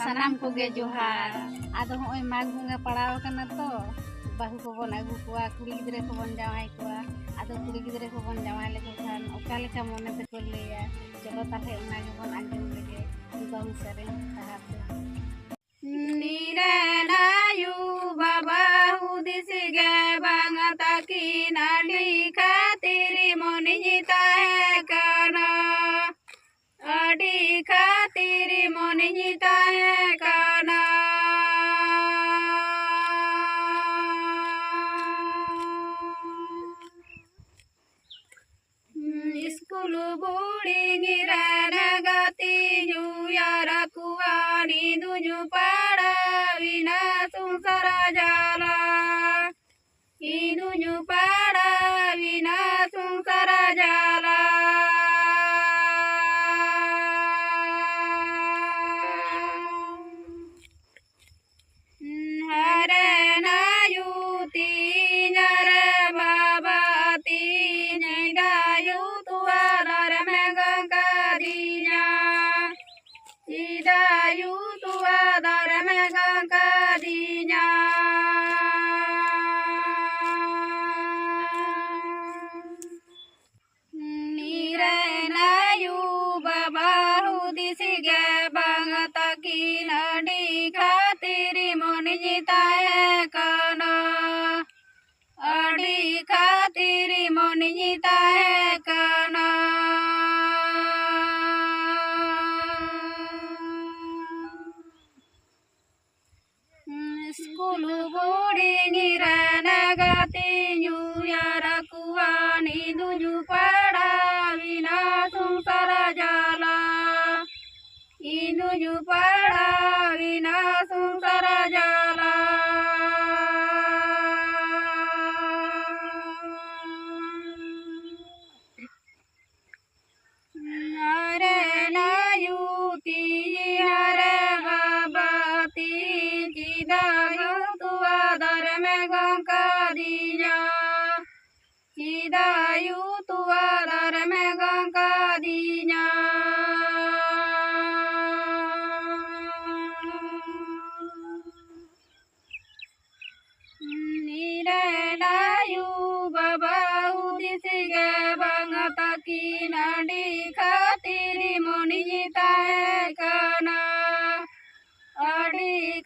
सानाम को गे जोहार आदो होय माघ बंगा पड़ाव कना तो बाहु को बन आगु कुआ कुड़ी गिदरे को बन जावाई कुआ आदो कुड़ी गिदरे को बन जावाई लेको खान ओका लेका मने पे को लेया चलो ताहे उना के बन आंजम लेगे बाहु सरे ताहाते निरनायु बाबा हुदिसी गे बांगता की नाडी खातिरी मोनि जीता है काना आडी खातिरी मोनि जीता है काना स्कूल बूढ़ी गिरन गति जुयारा कुआनी दुजु पाड़ा विना संसार जाला दुजु पाड़ा विना संसार जाला हरे नायुती नर बाबा तीन गायु तुआ दर में गंगा दीना सीधायु तुआ दर में गंगा दीना निरनायु बाबा हुदिसी गे बांगता की नडी खातिरी मोनि जीता है काना आडी खातिरी मोनि जीता है काना स्कूल बूढ़ी गिरन गति जुयारा कुआनी दुजु पाड़ा विना संसार जाला दुजु पाड़ा विना संसार जाला हरे नायुती हरे बाबाती चिदायु तुआ दर में गंगा दीजा चिदायु तुआ दर में गंगा दीजा निरनायु बाबा हुदिसी गे बांगता की नाडी खातिरी मोनि जीता है काना आडी